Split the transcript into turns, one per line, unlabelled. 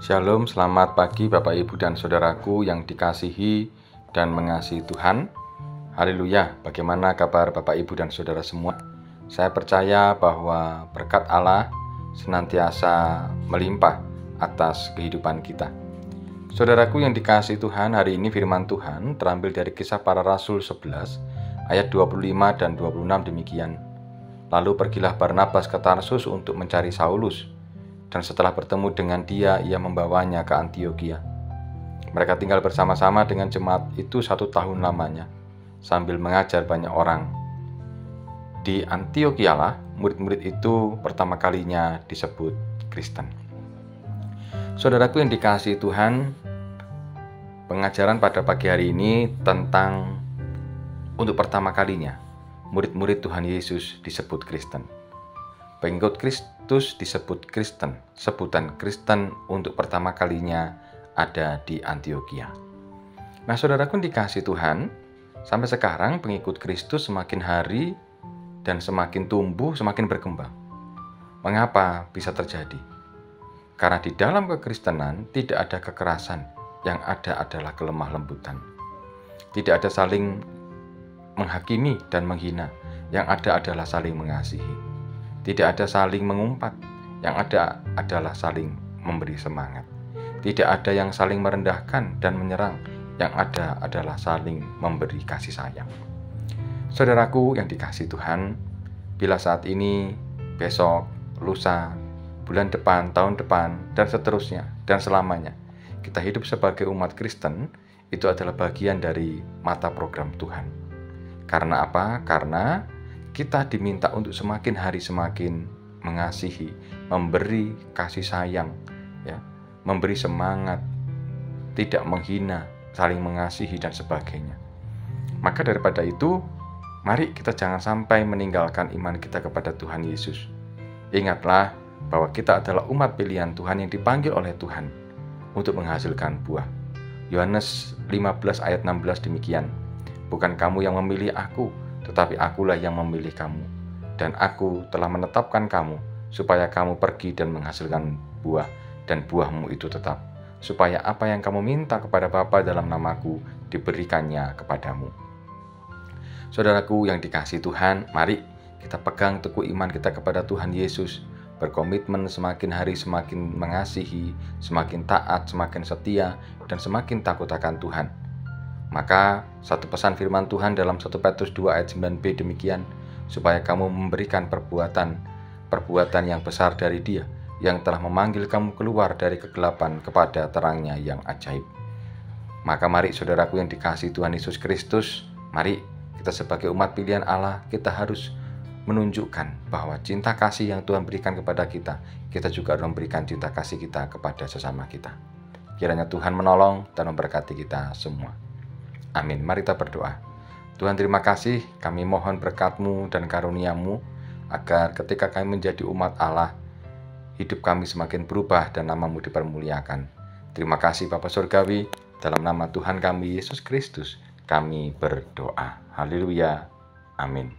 Shalom, selamat pagi Bapak Ibu dan Saudaraku yang dikasihi dan mengasihi Tuhan. Haleluya, bagaimana kabar Bapak Ibu dan Saudara semua? Saya percaya bahwa berkat Allah senantiasa melimpah atas kehidupan kita. Saudaraku yang dikasihi Tuhan, hari ini firman Tuhan terambil dari Kisah Para Rasul 11 ayat 25 dan 26 demikian. Lalu pergilah Barnabas ke Tarsus untuk mencari Saulus. Dan setelah bertemu dengan dia, ia membawanya ke Antiokhia. Mereka tinggal bersama-sama dengan jemaat itu 1 tahun lamanya, sambil mengajar banyak orang. Di Antiokhia lah, murid-murid itu pertama kalinya disebut Kristen. Saudaraku yang dikasihi Tuhan, pengajaran pada pagi hari ini tentang untuk pertama kalinya, murid-murid Tuhan Yesus disebut Kristen. Pengikut Kristus disebut Kristen. Sebutan Kristen untuk pertama kalinya ada di Antiokhia. Nah, saudaraku dikasih Tuhan, sampai sekarang pengikut Kristus semakin hari dan semakin tumbuh, semakin berkembang. Mengapa bisa terjadi? Karena di dalam kekristenan tidak ada kekerasan, yang ada adalah kelemah lembutan. Tidak ada saling menghakimi dan menghina, yang ada adalah saling mengasihi. Tidak ada saling mengumpat, yang ada adalah saling memberi semangat. Tidak ada yang saling merendahkan dan menyerang, yang ada adalah saling memberi kasih sayang. Saudaraku yang dikasihi Tuhan, bila saat ini, besok, lusa, bulan depan, tahun depan, dan seterusnya, dan selamanya, kita hidup sebagai umat Kristen, itu adalah bagian dari mata program Tuhan. Karena apa? Karena kita diminta untuk semakin hari semakin mengasihi, memberi kasih sayang, ya, memberi semangat, tidak menghina, saling mengasihi dan sebagainya. Maka daripada itu, mari kita jangan sampai meninggalkan iman kita kepada Tuhan Yesus. Ingatlah bahwa kita adalah umat pilihan Tuhan yang dipanggil oleh Tuhan untuk menghasilkan buah. Yohanes 15 ayat 16 demikian. Bukan kamu yang memilih aku, tetapi akulah yang memilih kamu, dan aku telah menetapkan kamu, supaya kamu pergi dan menghasilkan buah, dan buahmu itu tetap, supaya apa yang kamu minta kepada Bapa dalam namaku, diberikannya kepadamu. Saudaraku yang dikasihi Tuhan, mari kita pegang teguh iman kita kepada Tuhan Yesus, berkomitmen semakin hari semakin mengasihi, semakin taat, semakin setia, dan semakin takut akan Tuhan. Maka satu pesan firman Tuhan dalam 1 Petrus 2 ayat 9b demikian, supaya kamu memberikan perbuatan yang besar dari Dia, yang telah memanggil kamu keluar dari kegelapan kepada terangnya yang ajaib. Maka mari saudaraku yang dikasihi Tuhan Yesus Kristus, mari kita sebagai umat pilihan Allah, kita harus menunjukkan bahwa cinta kasih yang Tuhan berikan kepada kita, kita juga harus memberikan cinta kasih kita kepada sesama kita. Kiranya Tuhan menolong dan memberkati kita semua. Amin. Mari kita berdoa. Tuhan, terima kasih, kami mohon berkat-Mu dan karunia-Mu, agar ketika kami menjadi umat Allah, hidup kami semakin berubah dan nama-Mu dipermuliakan. Terima kasih Bapa Surgawi, dalam nama Tuhan kami Yesus Kristus, kami berdoa. Haleluya. Amin.